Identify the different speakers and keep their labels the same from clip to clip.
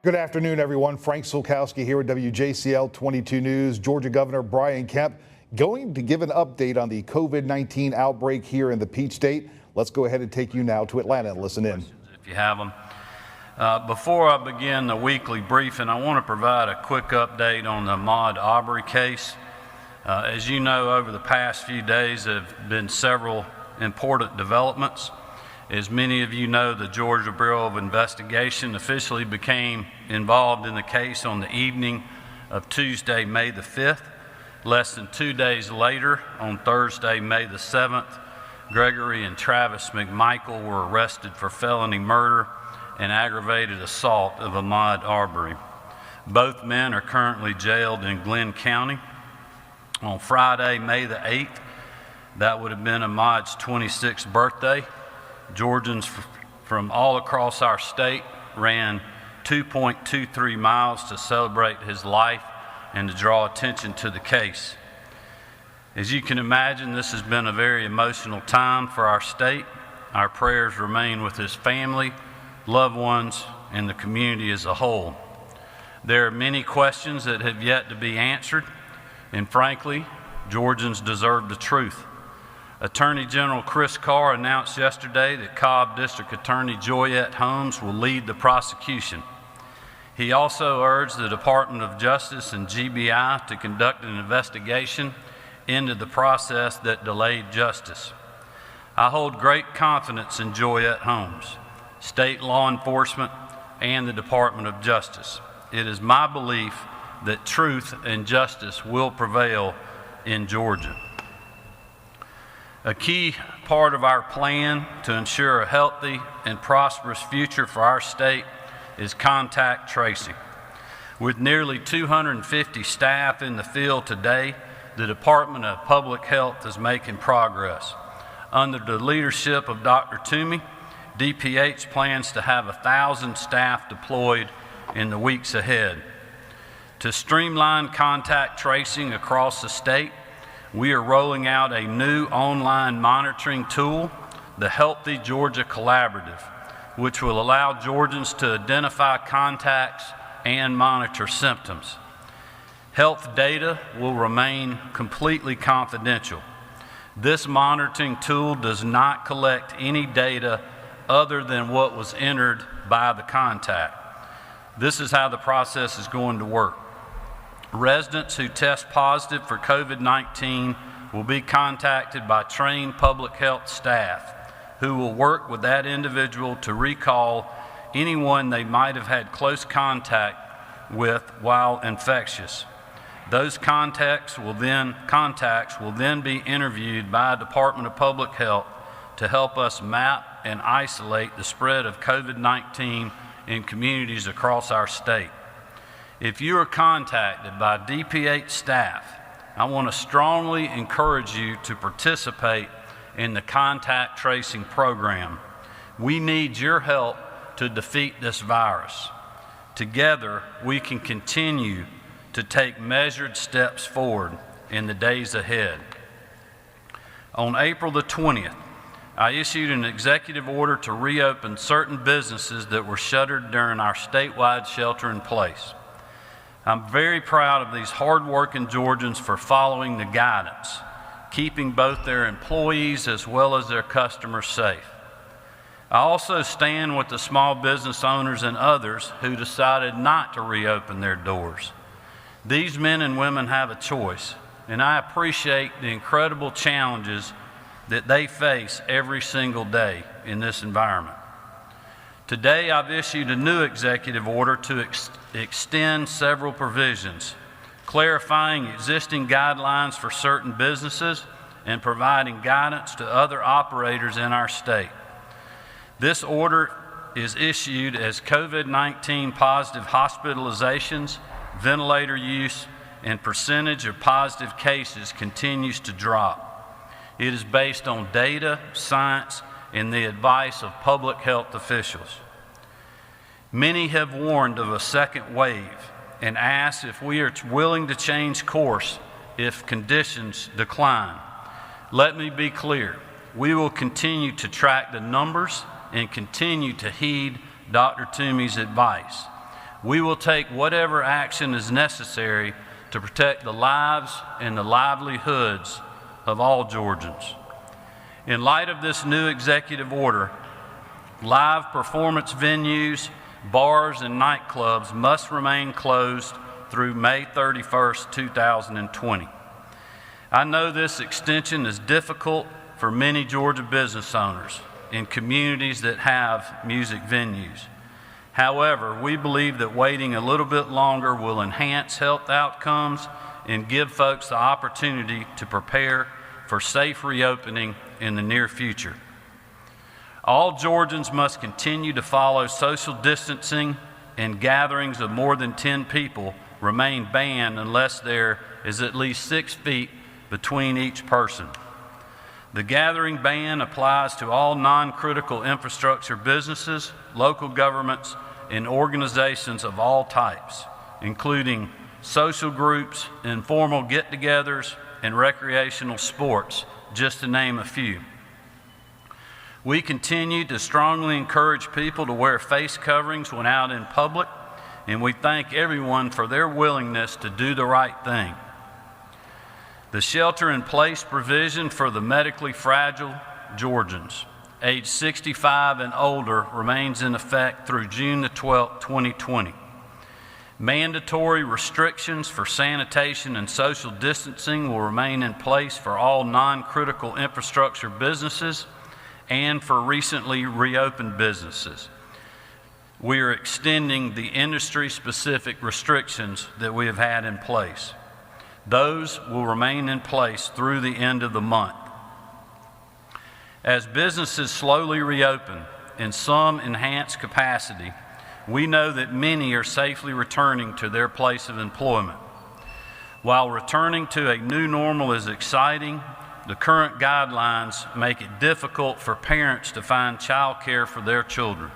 Speaker 1: Good afternoon, everyone. Frank Sulkowski here at WJCL 22 News. Georgia Governor Brian Kemp going to give an update on the COVID-19 outbreak here in the Peach State. Let's go ahead and take you now to Atlanta and listen in.
Speaker 2: If you have them. Before I begin the weekly briefing, I want to provide a quick update on the Ahmaud Arbery case. As you know, over the past few days there have been several important developments. As many of you know, the Georgia Bureau of Investigation officially became involved in the case on the evening of Tuesday, May the 5th. Less than 2 days later, on Thursday, May the 7th, Gregory and Travis McMichael were arrested for felony murder and aggravated assault of Ahmaud Arbery. Both men are currently jailed in Glenn County. On Friday, May the 8th, that would have been Ahmaud's 26th birthday. Georgians from all across our state ran 2.23 miles to celebrate his life and to draw attention to the case. As you can imagine, this has been a very emotional time for our state. Our prayers remain with his family, loved ones, and the community as a whole. There are many questions that have yet to be answered, and frankly, Georgians deserve the truth. Attorney General Chris Carr announced yesterday that Cobb District Attorney Joyette Holmes will lead the prosecution. He also urged the Department of Justice and GBI to conduct an investigation into the process that delayed justice. I hold great confidence in Joyette Holmes, state law enforcement, and the Department of Justice. It is my belief that truth and justice will prevail in Georgia. A key part of our plan to ensure a healthy and prosperous future for our state is contact tracing. With nearly 250 staff in the field today, the Department of Public Health is making progress. Under the leadership of Dr. Toomey, DPH plans to have 1,000 staff deployed in the weeks ahead. To streamline contact tracing across the state, we are rolling out a new online monitoring tool, the Healthy Georgia Collaborative, which will allow Georgians to identify contacts and monitor symptoms. Health data will remain completely confidential. This monitoring tool does not collect any data other than what was entered by the contact. This is how the process is going to work. Residents who test positive for COVID-19 will be contacted by trained public health staff who will work with that individual to recall anyone they might have had close contact with while infectious. Those contacts will then be interviewed by Department of Public Health to help us map and isolate the spread of COVID-19 in communities across our state. If you are contacted by DPH staff, I want to strongly encourage you to participate in the contact tracing program. We need your help to defeat this virus. Together, we can continue to take measured steps forward in the days ahead. On April the 20th, I issued an executive order to reopen certain businesses that were shuttered during our statewide shelter in place. I'm very proud of these hardworking Georgians for following the guidance, keeping both their employees as well as their customers safe. I also stand with the small business owners and others who decided not to reopen their doors. These men and women have a choice, and I appreciate the incredible challenges that they face every single day in this environment. Today, I've issued a new executive order to extend several provisions, clarifying existing guidelines for certain businesses and providing guidance to other operators in our state. This order is issued as COVID-19 positive hospitalizations, ventilator use, and percentage of positive cases continues to drop. It is based on data, science, and the advice of public health officials. Many have warned of a second wave and asked if we are willing to change course if conditions decline. Let me be clear, we will continue to track the numbers and continue to heed Dr. Toomey's advice. We will take whatever action is necessary to protect the lives and the livelihoods of all Georgians. In light of this new executive order, live performance venues, bars, and nightclubs must remain closed through May 31st, 2020. I know this extension is difficult for many Georgia business owners in communities that have music venues. However, we believe that waiting a little bit longer will enhance health outcomes and give folks the opportunity to prepare for safe reopening in the near future. All Georgians must continue to follow social distancing, and gatherings of more than 10 people remain banned unless there is at least 6 feet between each person. The gathering ban applies to all non-critical infrastructure businesses, local governments, and organizations of all types, including social groups, informal get-togethers, and recreational sports, just to name a few. We continue to strongly encourage people to wear face coverings when out in public, and we thank everyone for their willingness to do the right thing. The shelter-in-place provision for the medically fragile Georgians, age 65 and older, remains in effect through June the 12th, 2020. Mandatory restrictions for sanitation and social distancing will remain in place for all non-critical infrastructure businesses and for recently reopened businesses. We are extending the industry-specific restrictions that we have had in place. Those will remain in place through the end of the month. As businesses slowly reopen in some enhanced capacity, we know that many are safely returning to their place of employment. While returning to a new normal is exciting, the current guidelines make it difficult for parents to find childcare for their children.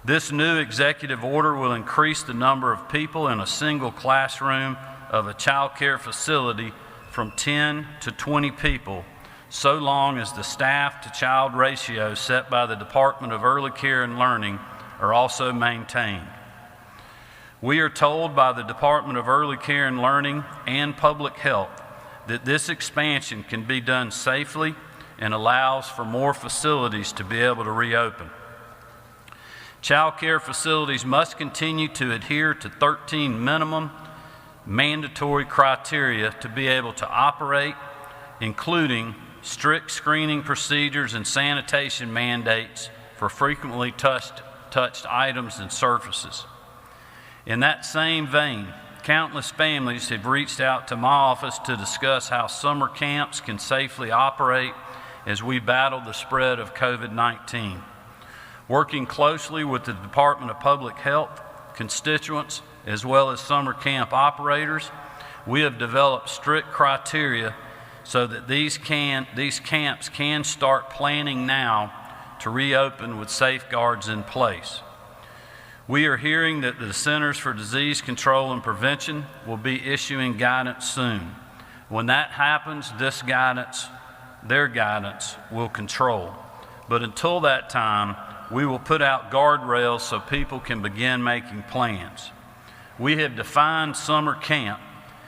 Speaker 2: This new executive order will increase the number of people in a single classroom of a childcare facility from 10 to 20 people, so long as the staff-to-child ratio set by the Department of Early Care and Learning are also maintained. We are told by the Department of Early Care and Learning and Public Health that this expansion can be done safely and allows for more facilities to be able to reopen. Child care facilities must continue to adhere to 13 minimum mandatory criteria to be able to operate, including strict screening procedures and sanitation mandates for frequently touched items and surfaces. In that same vein, countless families have reached out to my office to discuss how summer camps can safely operate as we battle the spread of COVID-19. Working closely with the Department of Public Health, constituents, as well as summer camp operators, we have developed strict criteria so that these camps can start planning now to reopen with safeguards in place. We are hearing that the Centers for Disease Control and Prevention will be issuing guidance soon. When that happens, their guidance will control. But until that time, we will put out guardrails so people can begin making plans. We have defined summer camp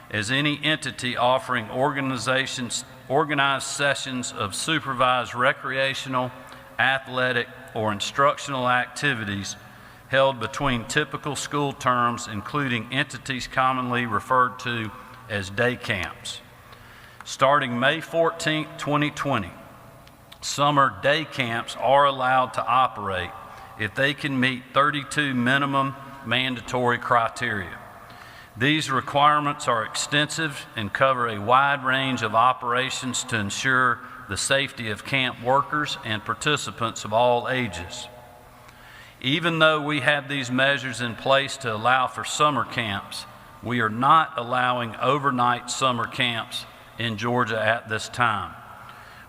Speaker 2: as any entity offering organized sessions of supervised recreational, athletic, or instructional activities held between typical school terms, including entities commonly referred to as day camps. Starting May 14, 2020, summer day camps are allowed to operate if they can meet 32 minimum mandatory criteria. These requirements are extensive and cover a wide range of operations to ensure the safety of camp workers and participants of all ages. Even though we have these measures in place to allow for summer camps, we are not allowing overnight summer camps in Georgia at this time.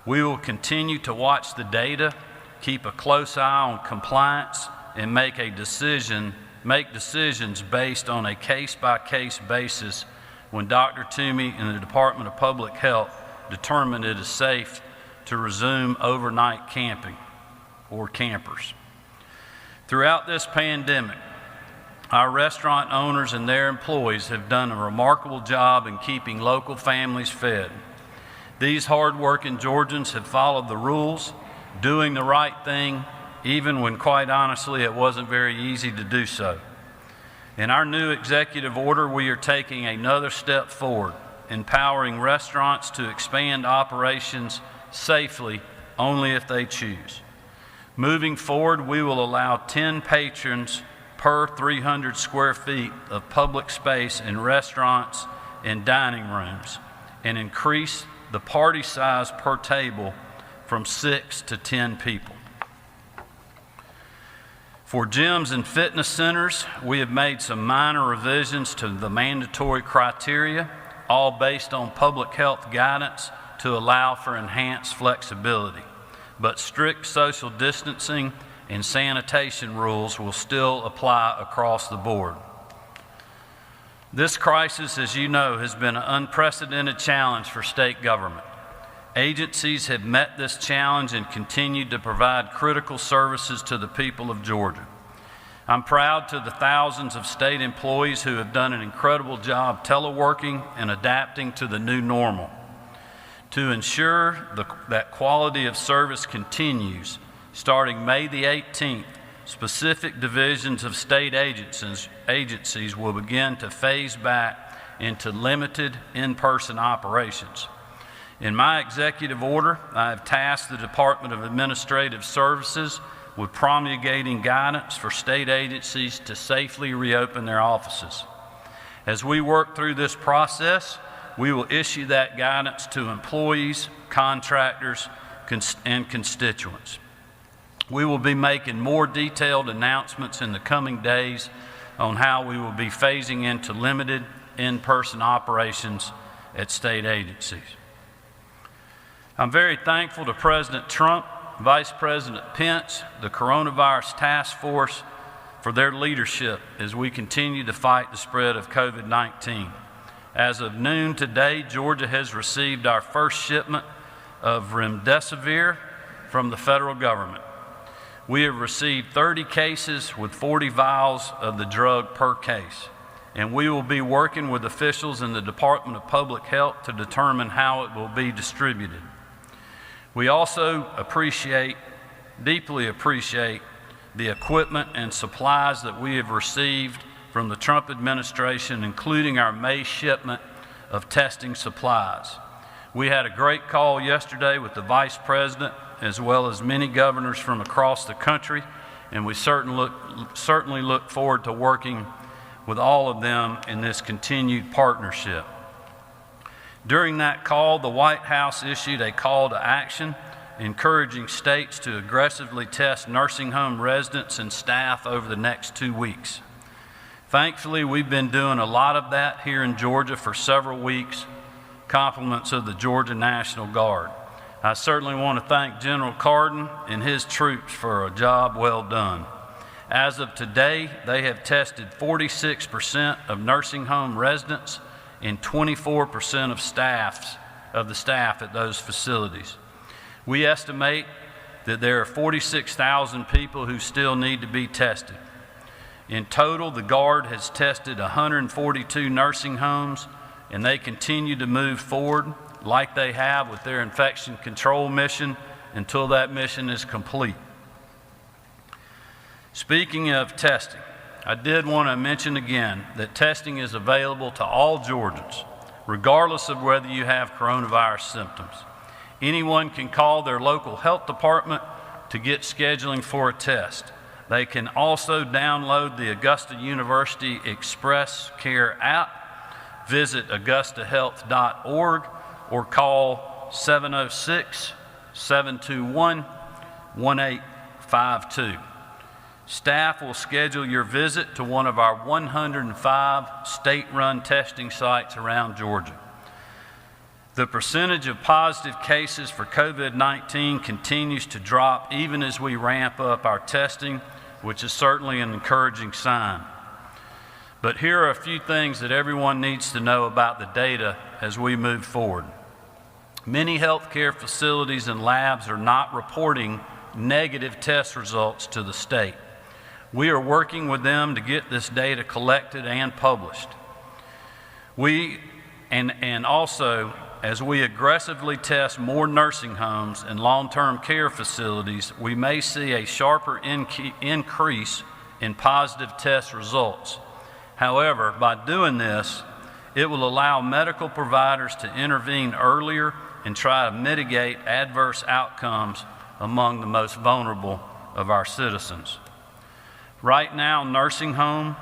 Speaker 2: We will continue to watch the data, keep a close eye on compliance, and make decisions based on a case-by-case basis when Dr. Toomey and the Department of Public Health determine it is safe to resume overnight camping or campers. Throughout this pandemic, Our restaurant owners and their employees have done a remarkable job in keeping local families fed. These hard-working Georgians have followed the rules, doing the right thing, even when, quite honestly, it wasn't very easy to do so. In our new executive order, we are taking another step forward, empowering restaurants to expand operations safely only if they choose. Moving forward, we will allow 10 patrons per 300 square feet of public space in restaurants and dining rooms, and increase the party size per table from 6 to 10 people. For gyms and fitness centers, we have made some minor revisions to the mandatory criteria, all based on public health guidance to allow for enhanced flexibility. But strict social distancing and sanitation rules will still apply across the board. This crisis, as you know, has been an unprecedented challenge for state government. Agencies have met this challenge and continued to provide critical services to the people of Georgia. I'm proud to the thousands of state employees who have done an incredible job teleworking and adapting to the new normal. To ensure that quality of service continues, starting May the 18th, specific divisions of state agencies will begin to phase back into limited in-person operations. In my executive order, I have tasked the Department of Administrative Services with promulgating guidance for state agencies to safely reopen their offices. As we work through this process, we will issue that guidance to employees, contractors, and constituents. We will be making more detailed announcements in the coming days on how we will be phasing into limited in-person operations at state agencies. I'm very thankful to President Trump, Vice President Pence, the Coronavirus Task Force for their leadership as we continue to fight the spread of COVID-19. As of noon today, Georgia has received our first shipment of remdesivir from the federal government. We have received 30 cases with 40 vials of the drug per case, and we will be working with officials in the Department of Public Health to determine how it will be distributed. We also deeply appreciate the equipment and supplies that we have received from the Trump administration, including our May shipment of testing supplies. We had a great call yesterday with the Vice President, as well as many governors from across the country, and we certainly look forward to working with all of them in this continued partnership. During that call, the White House issued a call to action encouraging states to aggressively test nursing home residents and staff over the next 2 weeks. Thankfully, we've been doing a lot of that here in Georgia for several weeks, compliments of the Georgia National Guard. I certainly want to thank General Cardin and his troops for a job well done. As of today, they have tested 46% of nursing home residents and 24% of the staff at those facilities. We estimate that there are 46,000 people who still need to be tested. In total, the Guard has tested 142 nursing homes, and they continue to move forward like they have with their infection control mission until that mission is complete. Speaking of testing, I did want to mention again that testing is available to all Georgians, regardless of whether you have coronavirus symptoms. Anyone can call their local health department to get scheduling for a test. They can also download the Augusta University Express Care app, visit augustahealth.org, or call 706-721-1852. Staff will schedule your visit to one of our 105 state-run testing sites around Georgia. The percentage of positive cases for COVID-19 continues to drop even as we ramp up our testing, which is certainly an encouraging sign. But here are a few things that everyone needs to know about the data as we move forward. Many healthcare facilities and labs are not reporting negative test results to the state. We are working with them to get this data collected and published. And also, as we aggressively test more nursing homes and long-term care facilities, we may see a sharper increase in positive test results. However, by doing this, it will allow medical providers to intervene earlier and try to mitigate adverse outcomes among the most vulnerable of our citizens. Right now, nursing home,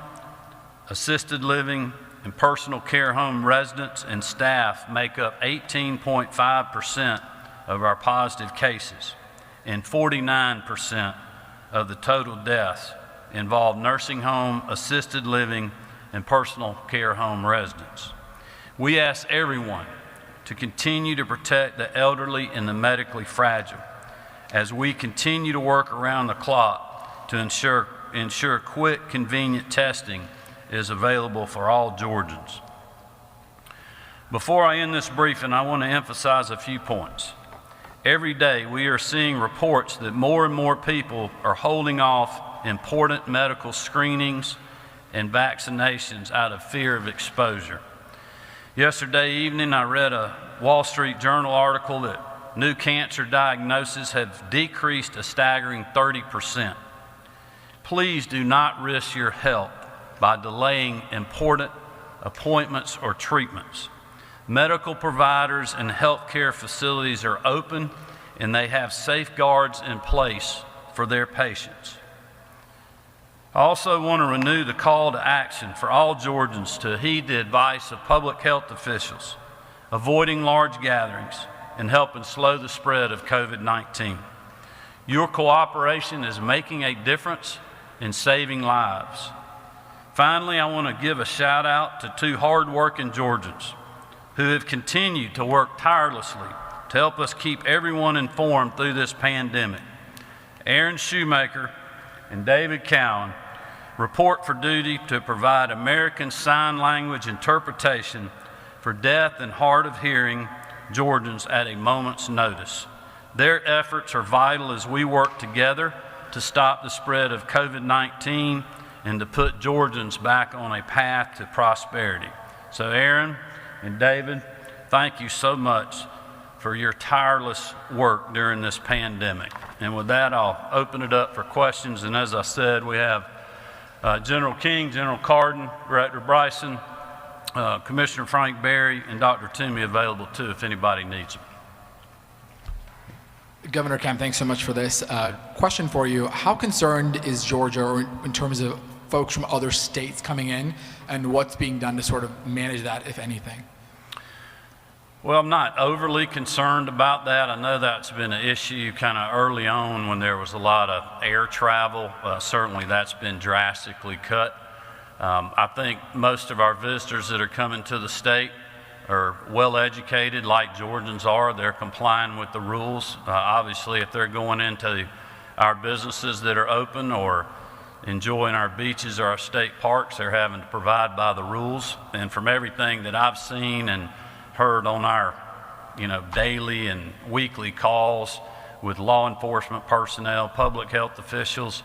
Speaker 2: assisted living, and personal care home residents and staff make up 18.5% of our positive cases, and 49% of the total deaths involve nursing home, assisted living, and personal care home residents. We ask everyone to continue to protect the elderly and the medically fragile as we continue to work around the clock to ensure quick, convenient testing is available for all Georgians. Before I end this briefing, I want to emphasize a few points. Every day we are seeing reports that more and more people are holding off important medical screenings and vaccinations out of fear of exposure. Yesterday evening, I read a Wall Street Journal article that new cancer diagnoses have decreased a staggering 30%. Please do not risk your health by delaying important appointments or treatments. Medical providers and healthcare facilities are open and they have safeguards in place for their patients. I also want to renew the call to action for all Georgians to heed the advice of public health officials, avoiding large gatherings and helping slow the spread of COVID-19. Your cooperation is making a difference in saving lives. Finally, I want to give a shout out to two hardworking Georgians who have continued to work tirelessly to help us keep everyone informed through this pandemic. Aaron Shoemaker and David Cowan report for duty to provide American Sign Language interpretation for deaf and hard of hearing Georgians at a moment's notice. Their efforts are vital as we work together to stop the spread of COVID-19 and to put Georgians back on a path to prosperity. So Aaron and David, thank you so much for your tireless work during this pandemic. And with that, I'll open it up for questions. And as I said, we have General King, General Cardin, Director Bryson, Commissioner Frank Berry, and Dr. Toomey available too if anybody needs them.
Speaker 3: Governor Kemp, thanks so much for this. Question for you, how concerned is Georgia in terms of folks from other states coming in, and what's being done to sort of manage that, if anything?
Speaker 2: Well, I'm not overly concerned about that. I know that's been an issue kind of early on when there was a lot of air travel. Certainly that's been drastically cut. I think most of our visitors that are coming to the state are well educated like Georgians are. They're complying with the rules. Obviously, if they're going into our businesses that are open or enjoying our beaches or our state parks, they're having to provide by the rules. And from everything that I've seen and heard on our daily and weekly calls with law enforcement personnel, public health officials,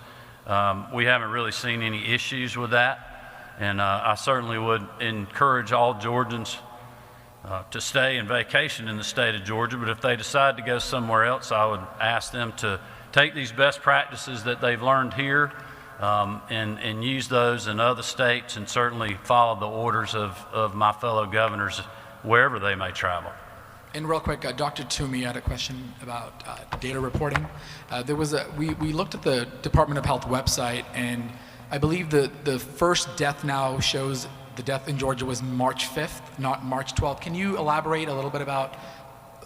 Speaker 2: we haven't really seen any issues with that. And I certainly would encourage all Georgians to stay and vacation in the state of Georgia, but if they decide to go somewhere else, I would ask them to take these best practices that they've learned here and use those in other states, and certainly follow the orders of my fellow governors wherever they may travel.
Speaker 3: And real quick, Dr. Toomey had a question about data reporting. We looked at the Department of Health website, and I believe the first death now shows the death in Georgia was March 5th, not March 12th. Can you elaborate a little bit about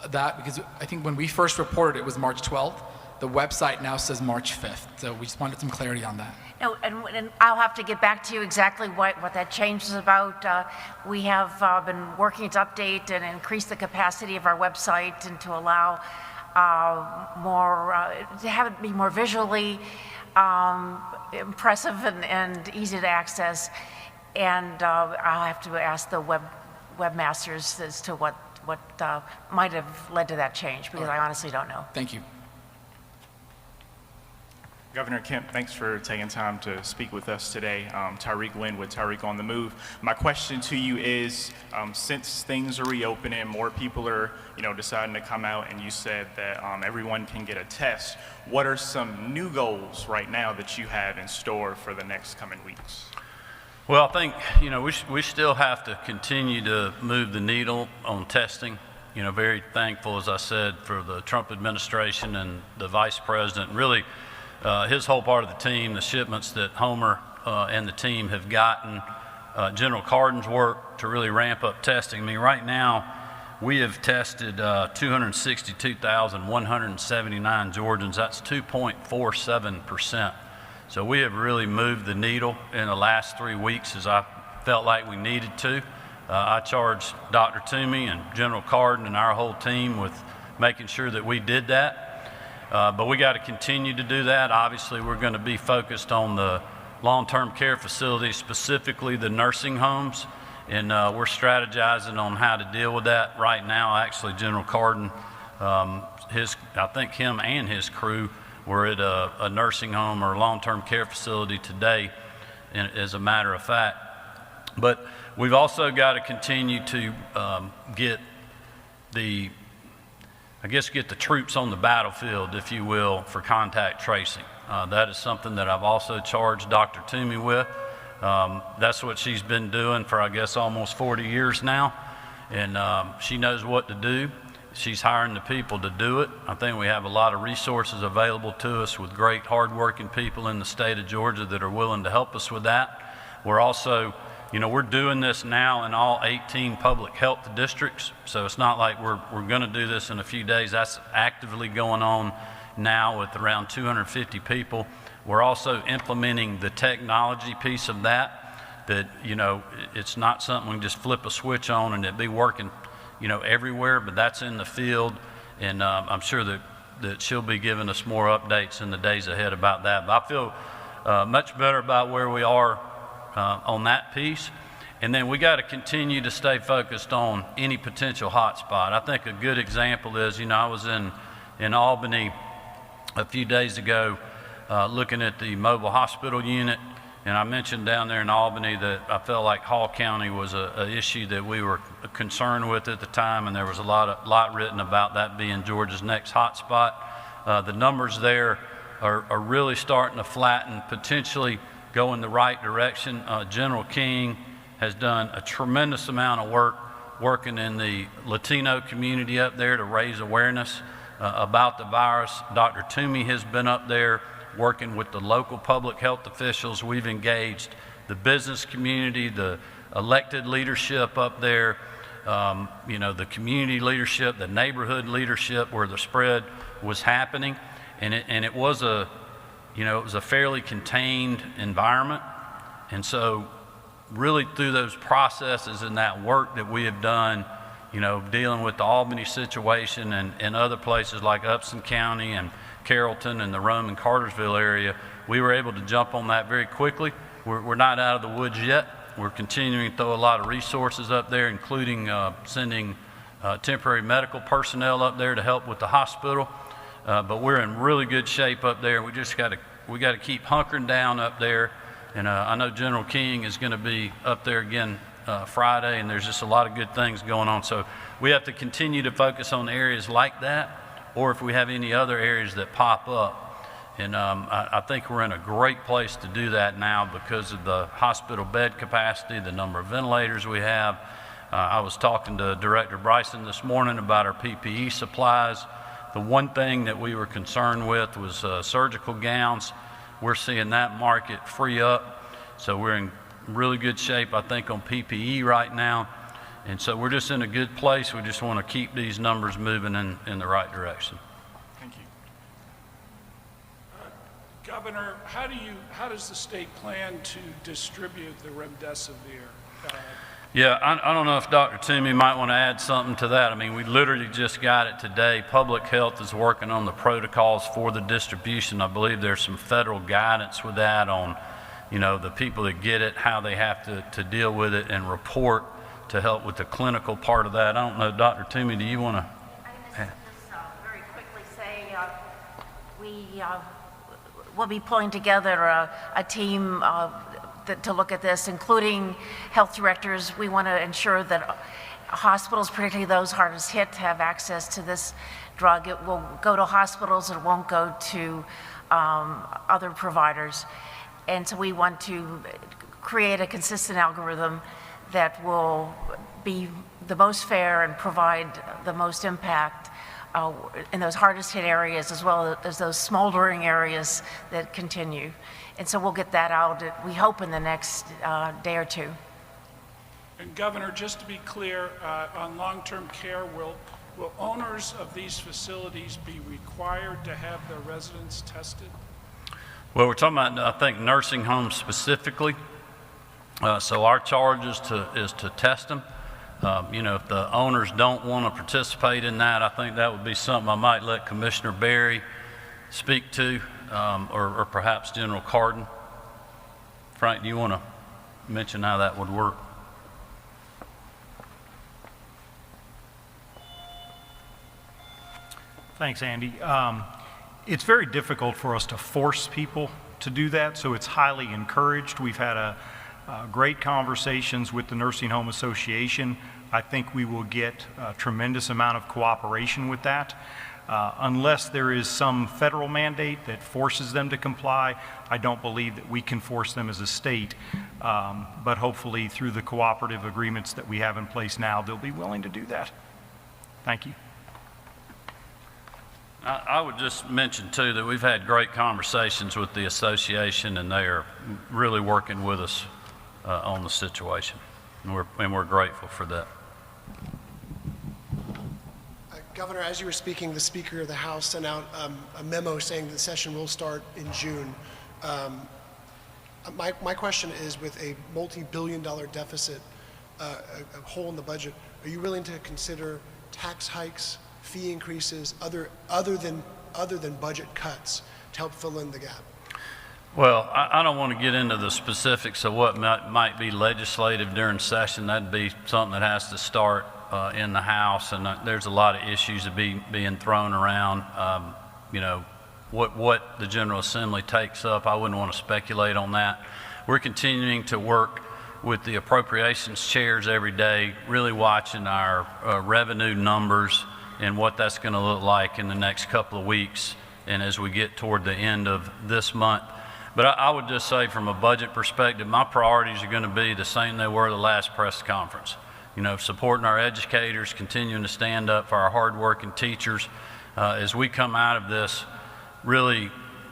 Speaker 3: that? Because I think when we first reported it was March 12th. The website now says March 5th. So we just wanted some clarity on that.
Speaker 4: No, and I'll have to get back to you exactly what that change is about. We have been working to update and increase the capacity of our website and to allow to have it be more visually impressive and easy to access. And I'll have to ask the webmasters as to what might have led to that change, because I honestly don't know.
Speaker 3: Thank you.
Speaker 5: Governor Kemp, thanks for taking time to speak with us today. Tyreek Lynn with Tyreek on the Move. My question to you is, since things are reopening, more people are, deciding to come out, and you said that everyone can get a test. What are some new goals right now that you have in store for the next coming weeks?
Speaker 2: Well, I think, we still have to continue to move the needle on testing. Very thankful, as I said, for the Trump administration and the vice president, really his whole part of the team, the shipments that Homer and the team have gotten, General Cardin's work to really ramp up testing. I mean, right now, we have tested 262,179 Georgians. That's 2.47%. So we have really moved the needle in the last 3 weeks as I felt like we needed to. I charged Dr. Toomey and General Cardin and our whole team with making sure that we did that. But we got to continue to do that. Obviously, we're going to be focused on the long-term care facilities, specifically the nursing homes, and we're strategizing on how to deal with that right now. Actually, General Cardin, I think him and his crew were at a nursing home or long-term care facility today, as a matter of fact. But we've also got to continue to get the troops on the battlefield, if you will, for contact tracing. That is something that I've also charged Dr. Toomey with. That's what she's been doing for, I guess, almost 40 years now. And she knows what to do. She's hiring the people to do it. I think we have a lot of resources available to us with great, hardworking people in the state of Georgia that are willing to help us with that. We're also, we're doing this now in all 18 public health districts, so it's not like we're going to do this in a few days. That's actively going on now with around 250 people. We're also implementing the technology piece of that, it's not something we can just flip a switch on and it be working, everywhere, but that's in the field, and I'm sure that she'll be giving us more updates in the days ahead about that. But I feel much better about where we are on that piece. And then we got to continue to stay focused on any potential hotspot. I think a good example is, I was in Albany a few days ago looking at the mobile hospital unit, and I mentioned down there in Albany that I felt like Hall County was an issue that we were concerned with at the time, and there was a lot written about that being Georgia's next hotspot. The numbers there are really starting to flatten, potentially go in the right direction. General King has done a tremendous amount of work working in the Latino community up there to raise awareness about the virus. Dr. Toomey has been up there working with the local public health officials. We've engaged the business community, the elected leadership up there, the community leadership, the neighborhood leadership where the spread was happening. And it was a fairly contained environment. And so really through those processes and that work that we have done, dealing with the Albany situation and other places like Upson County and Carrollton and the Rome and Cartersville area, we were able to jump on that very quickly. We're not out of the woods yet. We're continuing to throw a lot of resources up there, including sending temporary medical personnel up there to help with the hospital. But we're in really good shape up there. We got to keep hunkering down up there. And I know General King is going to be up there again Friday, and there's just a lot of good things going on. So we have to continue to focus on areas like that, or if we have any other areas that pop up. And I think we're in a great place to do that now because of the hospital bed capacity, the number of ventilators we have. I was talking to Director Bryson this morning about our PPE supplies. The one thing that we were concerned with was surgical gowns. We're seeing that market free up. So we're in really good shape, I think, on PPE right now. And so we're just in a good place. We just want to keep these numbers moving in the right direction.
Speaker 5: Thank you.
Speaker 6: Governor, how does the state plan to distribute the remdesivir?
Speaker 2: Yeah, I don't know if Dr. Toomey might want to add something to that. I mean, we literally just got it today. Public Health is working on the protocols for the distribution. I believe there's some federal guidance with that on, the people that get it, how they have to deal with it and report to help with the clinical part of that. I don't know, Dr. Toomey, do you want to?
Speaker 4: I just very quickly say we'll be pulling together a team to look at this, including health directors. We want to ensure that hospitals, particularly those hardest hit, have access to this drug. It will go to hospitals, it won't go to other providers. And so we want to create a consistent algorithm that will be the most fair and provide the most impact in those hardest hit areas, as well as those smoldering areas that continue. And so we'll get that out, we hope, in the next day or two.
Speaker 6: And Governor, just to be clear, on long-term care, will owners of these facilities be required to have their residents tested?
Speaker 2: Well, we're talking about, I think, nursing homes specifically. So our charge is to test them. You know, if the owners don't want to participate in that, I think that would be something I might let Commissioner Berry speak to, or perhaps General Cardin. Frank, do you want to mention how that would work?
Speaker 7: Thanks, Andy. It's very difficult for us to force people to do that, so it's highly encouraged. We've had great conversations with the Nursing Home Association. I think we will get a tremendous amount of cooperation with that. Unless there is some federal mandate that forces them to comply, I don't believe that we can force them as a state. But hopefully through the cooperative agreements that we have in place now, they'll be willing to do that. Thank you.
Speaker 2: I would just mention, too, that we've had great conversations with the association, and they are really working with us on the situation, and we're grateful for that.
Speaker 8: Governor, as you were speaking, the Speaker of the House sent out a memo saying the session will start in June. My question is, with a multi-billion-dollar deficit, a hole in the budget, are you willing to consider tax hikes, fee increases, other than budget cuts to help fill in the gap?
Speaker 2: Well, I don't want to get into the specifics of what might be legislative during session. That'd be something that has to start in the House, and there's a lot of issues that being thrown around. You know, what the General Assembly takes up, I wouldn't want to speculate on that. We're continuing to work with the appropriations chairs every day, really watching our revenue numbers and what that's going to look like in the next couple of weeks and as we get toward the end of this month. But I would just say, from a budget perspective, my priorities are going to be the same they were the last press conference. You know, supporting our educators, continuing to stand up for our hardworking teachers as we come out of this really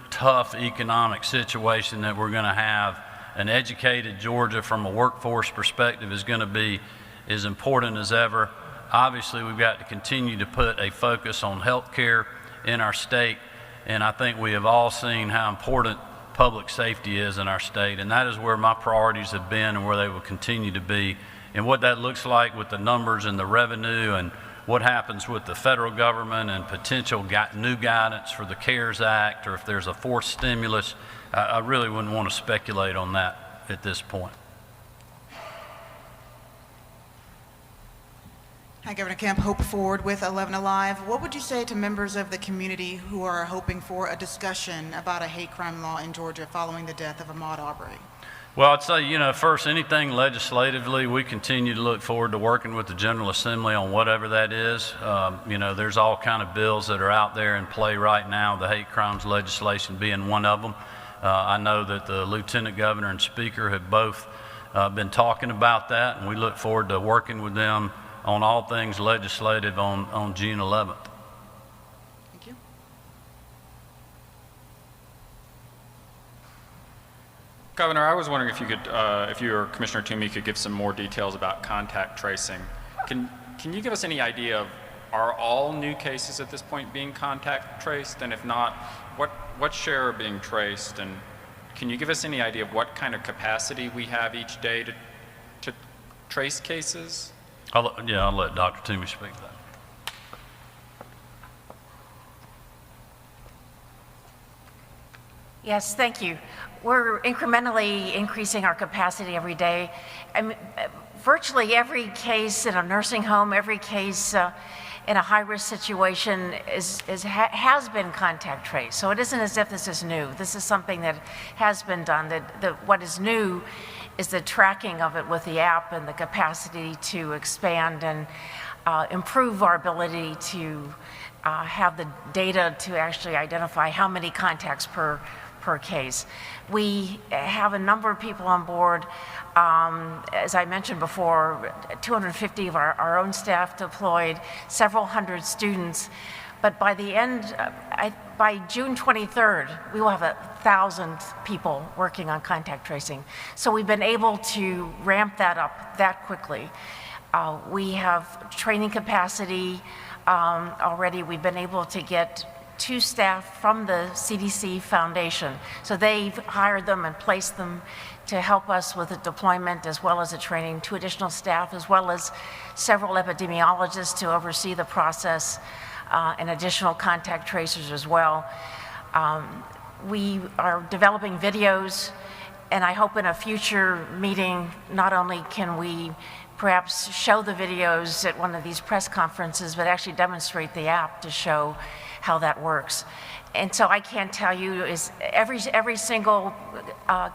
Speaker 2: tough economic situation that we're going to have. An educated Georgia from a workforce perspective is going to be as important as ever. Obviously, we've got to continue to put a focus on health care in our state, and I think we have all seen how important public safety is in our state, and that is where my priorities have been and where they will continue to be. And what that looks like with the numbers and the revenue and what happens with the federal government and potential new guidance for the CARES Act, or if there's a fourth stimulus, I really wouldn't want to speculate on that at this point.
Speaker 9: Hi, Governor Kemp. Hope Ford with 11 Alive. What would you say to members of the community who are hoping for a discussion about a hate crime law in Georgia following the death of Ahmaud Arbery?
Speaker 2: Well, I'd say, you know, first, anything legislatively, we continue to look forward to working with the General Assembly on whatever that is. You know, there's all kind of bills that are out there in play right now, the hate crimes legislation being one of them. I know that the Lieutenant Governor and Speaker have both been talking about that, and we look forward to working with them on all things legislative on June 11th.
Speaker 9: Thank you.
Speaker 10: Governor, I was wondering if you could, if you or Commissioner Toomey could give some more details about contact tracing. Can you give us any idea of, are all new cases at this point being contact traced? And if not, what share are being traced? And can you give us any idea of what kind of capacity we have each day to trace cases?
Speaker 2: I'll let Dr. Toomey speak to that.
Speaker 4: Yes, thank you. We're incrementally increasing our capacity every day. I mean, virtually every case in a nursing home, every case in a high-risk situation has been contact traced. So it isn't as if this is new. This is something that has been done. What is new is the tracking of it with the app and the capacity to expand and improve our ability to have the data to actually identify how many contacts per case. We have a number of people on board. As I mentioned before, 250 of our own staff deployed, several hundred students. But by the end, by June 23rd, we will have 1,000 people working on contact tracing. So we've been able to ramp that up that quickly. We have training capacity already. We've been able to get 2 staff from the CDC Foundation. So they've hired them and placed them to help us with the deployment as well as the training, 2 additional staff, as well as several epidemiologists to oversee the process, and additional contact tracers as well. We are developing videos, and I hope in a future meeting, not only can we perhaps show the videos at one of these press conferences, but actually demonstrate the app to show how that works. And so I can't tell you, is every single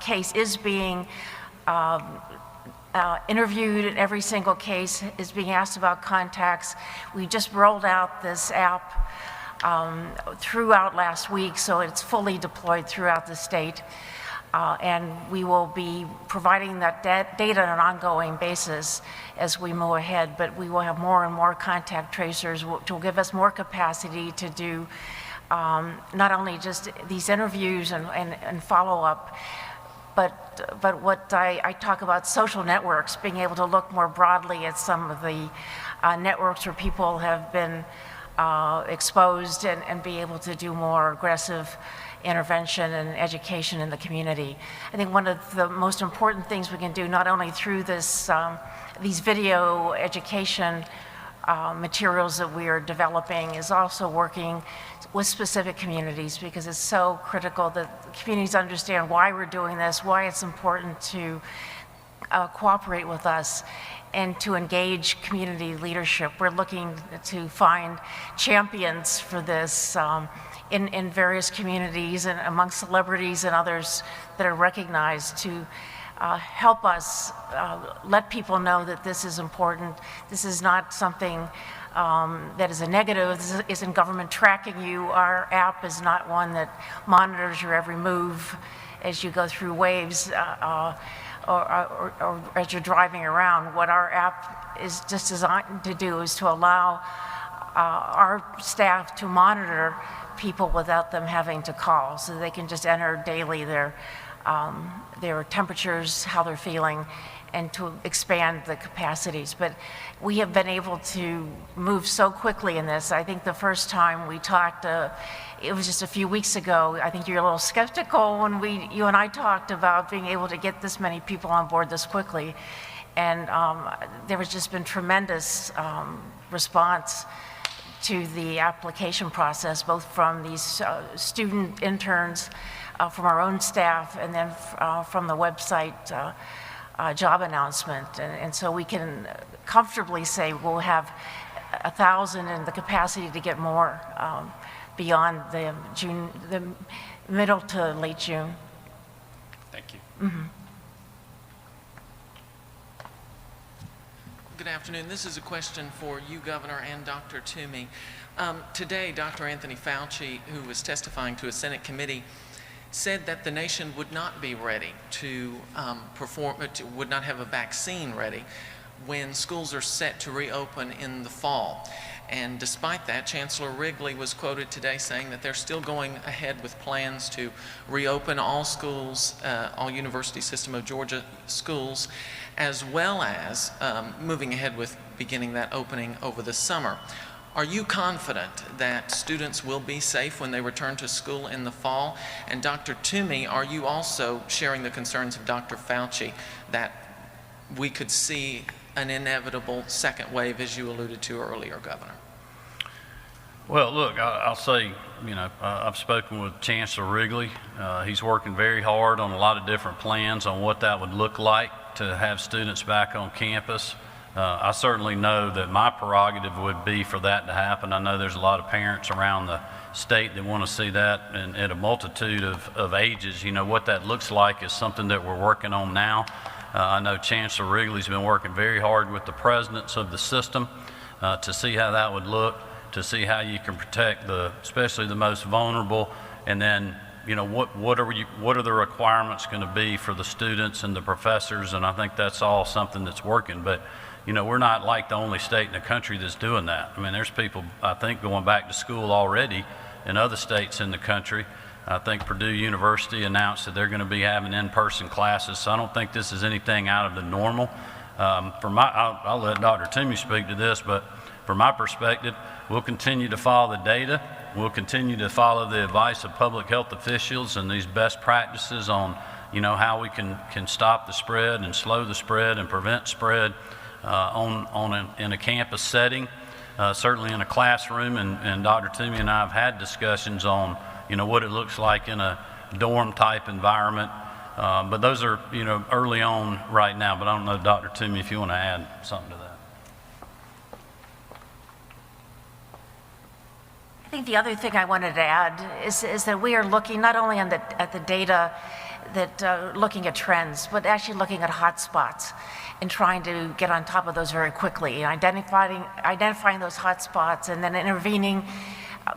Speaker 4: case is being interviewed, and every single case is being asked about contacts. We just rolled out this app throughout last week, so it's fully deployed throughout the state. And we will be providing that data on an ongoing basis as we move ahead, but we will have more and more contact tracers, which will give us more capacity to do not only just these interviews and follow-up, but what I talk about, social networks, being able to look more broadly at some of the networks where people have been exposed and be able to do more aggressive intervention and education in the community. I think one of the most important things we can do, not only through these video education materials that we are developing, is also working with specific communities, because it's so critical that communities understand why we're doing this, why it's important to cooperate with us and to engage community leadership. We're looking to find champions for this in various communities and among celebrities and others that are recognized to help us let people know that this is important. This is not something that is a negative. This isn't government tracking you. Our app is not one that monitors your every move as you go through waves or as you're driving around. What our app is just designed to do is to allow our staff to monitor people without them having to call, so they can just enter daily their temperatures, how they're feeling, and to expand the capacities. But we have been able to move so quickly in this. I think the first time we talked, it was just a few weeks ago. I think you're a little skeptical when you and I talked about being able to get this many people on board this quickly. And there has just been tremendous response to the application process, both from these student interns, from our own staff, and then from the website job announcement. And so we can comfortably say we'll have 1,000 and the capacity to get more beyond the middle to late June.
Speaker 10: Thank you.
Speaker 4: Mm-hmm.
Speaker 11: Good afternoon. This is a question for you, Governor, and Dr. Toomey. Today, Dr. Anthony Fauci, who was testifying to a Senate committee, said that the nation would not be ready to would not have a vaccine ready when schools are set to reopen in the fall. And despite that, Chancellor Wrigley was quoted today saying that they're still going ahead with plans to reopen all schools, all University System of Georgia schools, as well as moving ahead with beginning that opening over the summer. Are you confident that students will be safe when they return to school in the fall? And Dr. Toomey, are you also sharing the concerns of Dr. Fauci that we could see an inevitable second wave, as you alluded to earlier, Governor?
Speaker 2: Well, look, I'll say, I've spoken with Chancellor Wrigley. He's working very hard on a lot of different plans on what that would look like to have students back on campus I certainly know that my prerogative would be for that to happen. I know there's a lot of parents around the state that want to see that, and at a multitude of ages. You know, what that looks like is something that we're working on now. I know Chancellor Wrigley's been working very hard with the presidents of the system to see how that would look, to see how you can protect especially the most vulnerable, and then, you know, what are the requirements going to be for the students and the professors, and I think that's all something that's working. But, you know, we're not like the only state in the country that's doing that. I mean, there's people, I think, going back to school already in other states in the country. I think Purdue University announced that they're going to be having in-person classes, so I don't think this is anything out of the normal. I'll let Dr. Toomey speak to this, but from my perspective, we'll continue to follow the data. We'll continue to follow the advice of public health officials and these best practices on, you know, how we can stop the spread and slow the spread and prevent spread in a campus setting, certainly in a classroom. And Dr. Toomey and I have had discussions on, you know, what it looks like in a dorm type environment. But those are, you know, early on right now. But I don't know, Dr. Toomey, if you want to add something to that.
Speaker 4: I think the other thing I wanted to add is that we are looking not only at the data, that looking at trends, but actually looking at hotspots and trying to get on top of those very quickly, and identifying those hotspots and then intervening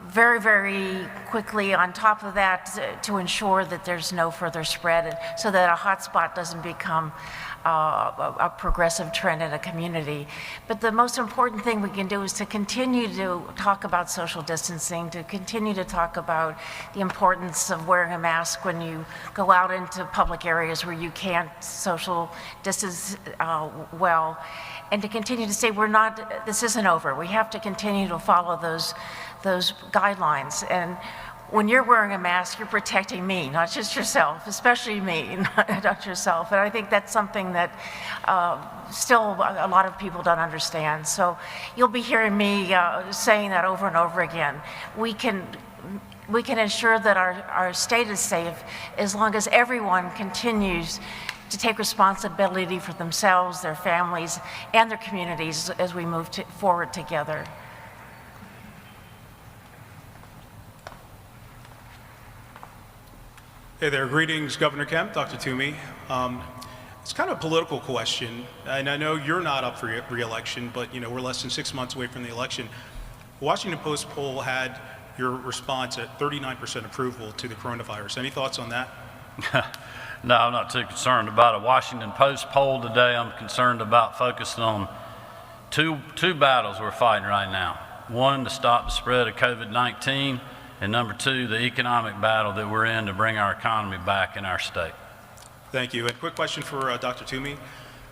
Speaker 4: very, very quickly on top of that to ensure that there's no further spread, so that a hotspot doesn't become a progressive trend in a community. But the most important thing we can do is to continue to talk about social distancing, to continue to talk about the importance of wearing a mask when you go out into public areas where you can't social distance well, and to continue to say this isn't over. We have to continue to follow those guidelines. And when you're wearing a mask, you're protecting me, not just yourself, especially me, not yourself. And I think that's something that still a lot of people don't understand. So you'll be hearing me saying that over and over again. We can ensure that our state is safe as long as everyone continues to take responsibility for themselves, their families, and their communities as we move forward together.
Speaker 12: Hey there, greetings, Governor Kemp, Dr. Toomey. It's kind of a political question, and I know you're not up for re-election, but you know we're less than 6 months away from the election. Washington Post poll had your response at 39% approval to the coronavirus. Any thoughts on that?
Speaker 2: No, I'm not too concerned about a Washington Post poll today. I'm concerned about focusing on two battles we're fighting right now. One, to stop the spread of COVID-19, and number two, the economic battle that we're in to bring our economy back in our state.
Speaker 12: Thank you. And quick question for Dr. Toomey.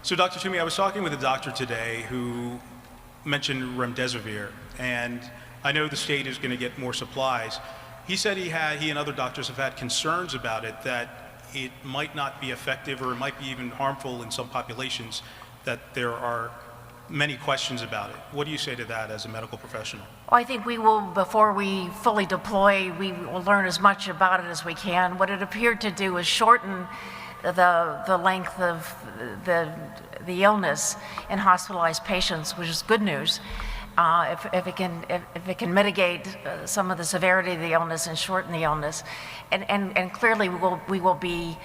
Speaker 12: So Dr. Toomey, I was talking with a doctor today who mentioned remdesivir, and I know the state is going to get more supplies. He said he and other doctors have had concerns about it, that it might not be effective or it might be even harmful in some populations, that there are many questions about it. What do you say to that as a medical professional?
Speaker 4: Well, I think we will, before we fully deploy, we will learn as much about it as we can. What it appeared to do is shorten the length of the illness in hospitalized patients, which is good news. If it can mitigate some of the severity of the illness and shorten the illness, and clearly we will be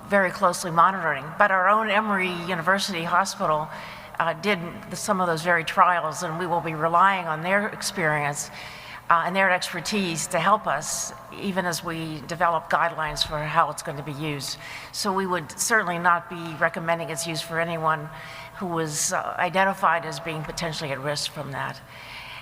Speaker 4: very closely monitoring. But our own Emory University Hospital did some of those very trials, and we will be relying on their experience and their expertise to help us, even as we develop guidelines for how it's going to be used. So we would certainly not be recommending its use for anyone who was identified as being potentially at risk from that.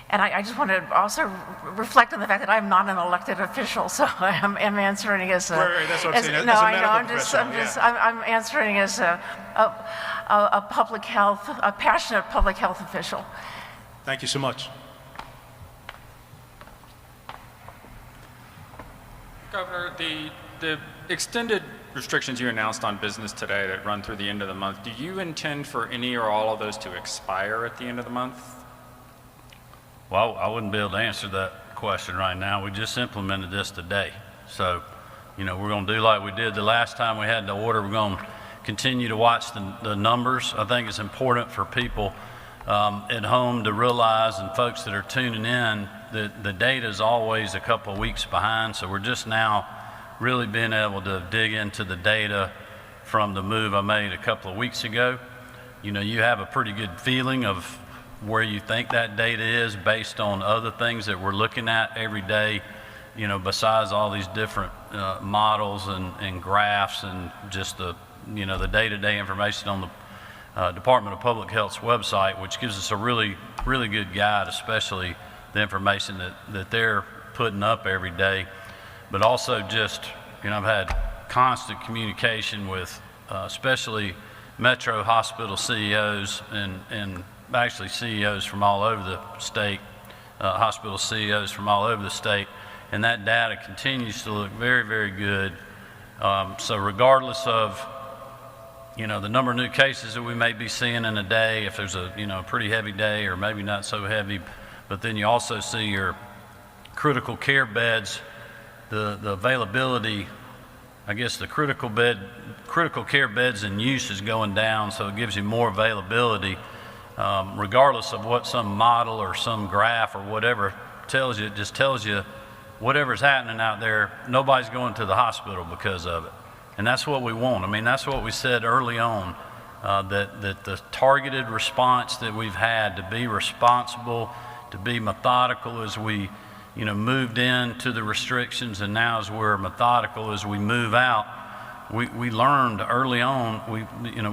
Speaker 4: And I just want to also reflect on the fact that I'm not an elected official, so I'm answering as a...
Speaker 12: Right, that's what I'm saying.
Speaker 4: No,
Speaker 12: as a
Speaker 4: I know,
Speaker 12: medical
Speaker 4: I'm answering as a public health, a passionate public health official.
Speaker 12: Thank you so much.
Speaker 10: Governor, the extended restrictions you announced on business today that run through the end of the month, do you intend for any or all of those to expire at the end of the month?
Speaker 2: Well, I wouldn't be able to answer that question right now. We just implemented this today. So, you know, we're going to do like we did the last time we had the order. We're going to continue to watch the numbers. I think it's important for people at home to realize, and folks that are tuning in, that the data is always a couple of weeks behind. So we're just now really being able to dig into the data from the move I made a couple of weeks ago. You know, you have a pretty good feeling of where you think that data is based on other things that we're looking at every day, you know, besides all these different models and graphs and just the, you know, the day-to-day information on the Department of Public Health's website, which gives us a really good guide, especially the information that they're putting up every day. But also just, you know, I've had constant communication with especially Metro hospital CEOs and actually CEOs from all over the state, hospital CEOs from all over the state, and that data continues to look very good. So regardless of, you know, the number of new cases that we may be seeing in a day, if there's a, you know, pretty heavy day or maybe not so heavy, but then you also see your critical care beds, the availability, I guess the critical care beds in use is going down, so it gives you more availability. Regardless of what some model or some graph or whatever tells you, it just tells you whatever's happening out there, nobody's going to the hospital because of it. And that's what we want. I mean, that's what we said early on, that the targeted response that we've had to be responsible, to be methodical as we, you know, moved into the restrictions, and now as we're methodical as we move out, we learned early on,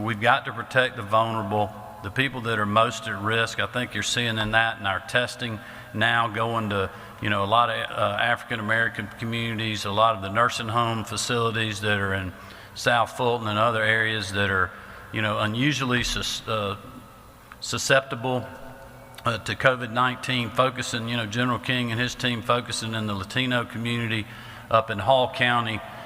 Speaker 2: we've got to protect the vulnerable, the people that are most at risk. I think you're seeing in that in our testing now going to, you know, a lot of African American communities, a lot of the nursing home facilities that are in South Fulton and other areas that are, you know, unusually susceptible to COVID-19, focusing, you know, General King and his team focusing in the Latino community up in Hall County.